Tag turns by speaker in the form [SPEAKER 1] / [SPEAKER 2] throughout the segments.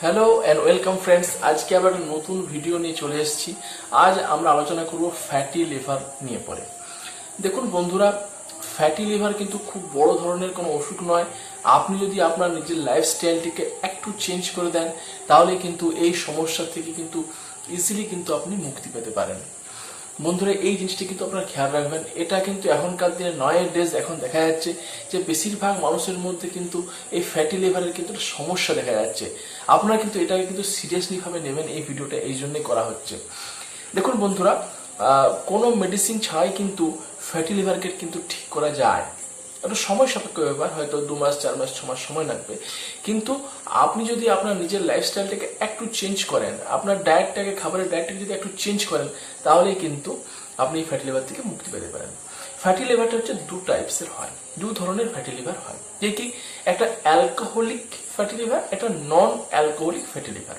[SPEAKER 1] Hello and welcome friends. আজকে আবার নতুন ভিডিও নিয়ে চলে এসেছি। আজ আমরা আলোচনা করব ফ্যাটি লিভার নিয়ে পড়ে। দেখুন বন্ধুরা, ফ্যাটি লিভার কিন্তু খুব বড় ধরনের কোনো অসুখ নয়। আপনি যদি আপনার নিজের লাইফস্টাইলটিকে একটু চেঞ্জ করে দেন তাহলে কিন্তু এই সমস্যা থেকে কিন্তু ইজিলি কিন্তু আপনি মুক্তি পেতে পারেন। বন্ধুরা, এই জিনিসটি কিন্তু আপনারা খেয়াল রাখবেন। এটা কিন্তু এখনকার দিনে নয়ের ডেজ এখন দেখা যাচ্ছে যে বেশিরভাগ মানুষের মধ্যে কিন্তু এই ফ্যাটি লিভারের কিন্তু একটা সমস্যা দেখা যাচ্ছে। আপনারা কিন্তু এটাকে কিন্তু সিরিয়াসলি ভাবে নেবেন। এই ভিডিওটা এই জন্যই করা হচ্ছে। দেখুন বন্ধুরা, কোনো মেডিসিন ছাড়াই কিন্তু ফ্যাটি লিভারকে কিন্তু ঠিক করা যায়। একটা সময় সাপেক্ষ ব্যাপার, হয়তো 2 মাস 4 মাস 6 মাস সময় লাগবে। কিন্তু আপনি যদি আপনার নিজের লাইফস্টাইলটাকে একটু চেঞ্জ করেন, আপনার ডায়েটটাকে, খাবারের ডায়েটটাকে যদি একটু চেঞ্জ করেন, তাহলেই কিন্তু আপনি এই ফ্যাটি লিভার থেকে মুক্তি পেতে পারেন। ফ্যাটি লিভারটা হচ্ছে দু টাইপসের হয়, দু ধরনের ফ্যাটি লিভার হয়। যে কি, একটা অ্যালকোহলিক ফ্যাটি লিভার, একটা non alcoholic fatty liver.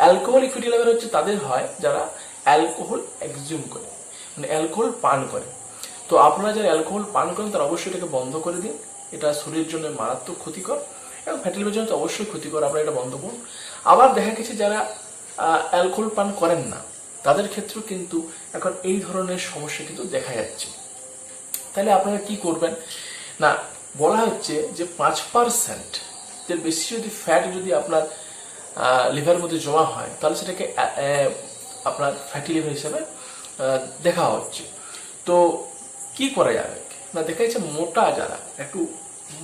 [SPEAKER 1] Alcoholic fatty liver হচ্ছে তাদের হয় যারা অ্যালকোহল এক্সিউম করে, মানে অ্যালকোহল পান করে। তো আপনারা যারা অ্যালকোহল পান করেন তারা অবশ্যই এটাকে বন্ধ করে দিন। এটা শরীরের জন্য মারাত্মক ক্ষতিকর এবং ফ্যাটি লিভারের জন্য তো অবশ্যই ক্ষতিকর। আপনারা এটা বন্ধ করুন। আবার দেখা গেছে যারা অ্যালকোহল পান করেন না, তাদের ক্ষেত্রেও কিন্তু এখন এই ধরনের সমস্যা কিন্তু দেখা যাচ্ছে। তাহলে আপনারা কি করবেন না, বলা হচ্ছে যে 5% এর বেশি যদি ফ্যাট যদি আপনার লিভারের মধ্যে জমা হয় তাহলে সেটাকে আপনার ফ্যাটি লিভার হিসেবে দেখা হচ্ছে। তো কি করা যাবে না, দেখা যাচ্ছে মোটা, যারা একটু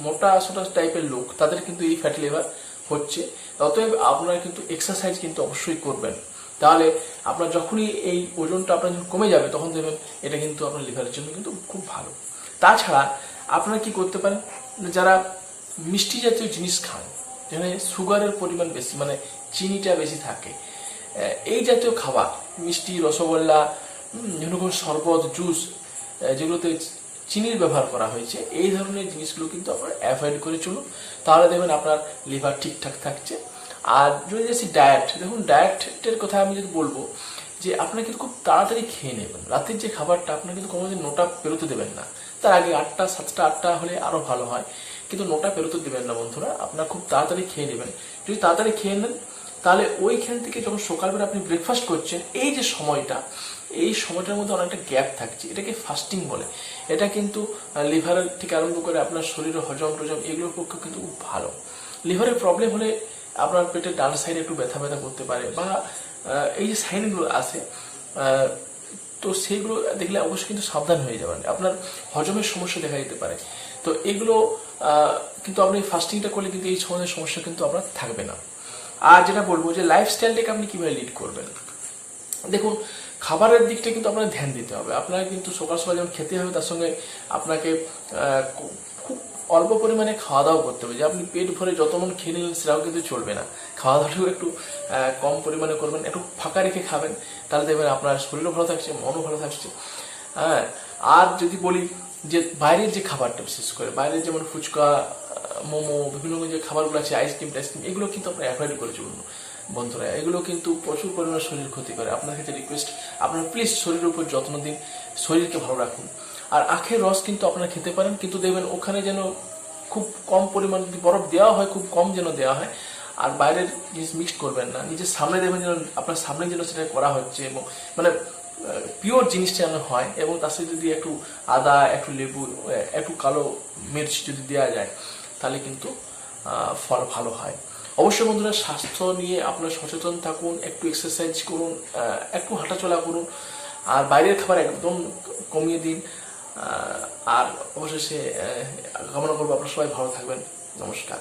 [SPEAKER 1] মোটা সোটা টাইপের লোক, তাদের কিন্তু এই ফ্যাটি লিভার হচ্ছে। অতএব আপনারা কিন্তু এক্সারসাইজ কিন্তু অবশ্যই করবেন। তাহলে আপনার যখনই এই ওজনটা আপনার যখন কমে যাবে তখন দেখবেন এটা কিন্তু আপনার লিভারের জন্য কিন্তু খুব ভালো। তাছাড়া আপনারা কি করতে পারেন, যারা মিষ্টি জাতীয় জিনিস খান, যেখানে সুগারের পরিমাণ বেশি, মানে চিনিটা বেশি থাকে, এই জাতীয় খাবার, মিষ্টি, রসগোল্লা, বিভিন্ন রকম শরবত, জুস, যেগুলোতে চিনির ব্যবহার করা হয়েছে, এই ধরনের জিনিসগুলো কিন্তু আপনারা অ্যাভয়েড করে চলুন। তাহলে দেখবেন আপনার লিভার ঠিকঠাক থাকছে। আর যদি আসি ডায়েট, দেখুন ডায়েটের কথা আমি যদি বলবো যে আপনারা কিন্তু খুব তাড়াতাড়ি খেয়ে নেবেন। রাতের যে খাবারটা আপনারা কিন্তু কোনোদিন নোটা পেরোতে দেবেন না। তার আগে 8টা 7টা 8টা হলে আরো ভালো হয়, কিন্তু নোটা পেরোতে দেবেন না বন্ধুরা। আপনারা খুব তাড়াতাড়ি খেয়ে নেবেন। যদি তাড়াতাড়ি খেয়ে নেন তাহলে ওইখান থেকে যখন সকালবেলা আপনি ব্রেকফাস্ট করছেন, এই যে সময়টা, এই সময়টার মধ্যে অনেকটা গ্যাপ থাকছে, এটাকে ফাস্টিং বলে। এটা কিন্তু লিভারের থেকে আরম্ভ করে আপনার শরীরের হজম টজম এগুলোর পক্ষে কিন্তু খুব ভালো। লিভারের প্রবলেম হলে আপনার পেটের ডান সাইডে একটু ব্যথা ব্যথা করতে পারে, বা এই যে সাইনগুলো আসে, তো সেইগুলো দেখলে অবশ্যই কিন্তু সাবধান হয়ে যাবেন। আপনার হজমের সমস্যা দেখা যেতে পারে। তো এগুলো কিন্তু আপনি ফাস্টিংটা করলে কিন্তু এই ধরনের সমস্যা কিন্তু আপনার থাকবে না। আর যেটা বলবো যে লাইফস্টাইলটাকে আপনি কিভাবে লিড করবেন, দেখুন খাবারের দিকটা কিন্তু আপনার ধ্যান দিতে হবে। আপনাকে কিন্তু সকাল সকাল যেমন খেতে হবে, তার সঙ্গে আপনাকে খুব অল্প পরিমাণে খাওয়া দাওয়া করতে হবে। যে আপনি পেট ভরে যত মন খেয়ে নিলেন সেটাও কিন্তু চলবে না। খাওয়া দাওয়াটাও একটু কম পরিমাণে করবেন, একটু ফাঁকা রেখে খাবেন। তাহলে দেখবেন আপনার শরীরও ভালো থাকছে, মনও ভালো থাকছে। হ্যাঁ, আর যদি বলি যে বাইরের যে খাবারটা, বিশেষ করে বাইরের যেমন ফুচকা, মোমো, বিভিন্ন যে খাবারগুলো আছে, আইসক্রিম টাইসক্রিম, এগুলো কিন্তু আপনার অ্যাভয়েড করে চলুন বন্ধুরা। এগুলো কিন্তু প্রচুর পরিমাণে শরীর ক্ষতি করে। আপনার কাছে রিকোয়েস্ট, আপনারা প্লিজ শরীরের উপর যত্ন দিন, শরীরকে ভালো রাখুন। আর আখের রস কিন্তু আপনারা খেতে পারেন, কিন্তু দেখবেন ওখানে যেন খুব কম পরিমাণ, যদি বরফ দেওয়া হয় খুব কম যেন দেওয়া হয়। আর বাইরের জিনিস মিক্সড করবেন না, নিজের সামনে দেখবেন যেন, আপনার সামনে যেন সেটা করা হচ্ছে, এবং মানে পিওর জিনিসটা যেন হয়। এবং তার সাথে যদি একটু আদা, একটু লেবু, একটু কালো মির্চ যদি দেওয়া যায় তাহলে কিন্তু ফল ভালো হয়। অবশ্যই বন্ধুরা, স্বাস্থ্য নিয়ে আপনারা সচেতন থাকুন, একটু এক্সারসাইজ করুন, একটু হাঁটাচলা করুন, আর বাইরের খাবার একদম কমিয়ে দিন। আর অবশেষে কামনা করবো আপনারা সবাই ভালো থাকবেন। নমস্কার।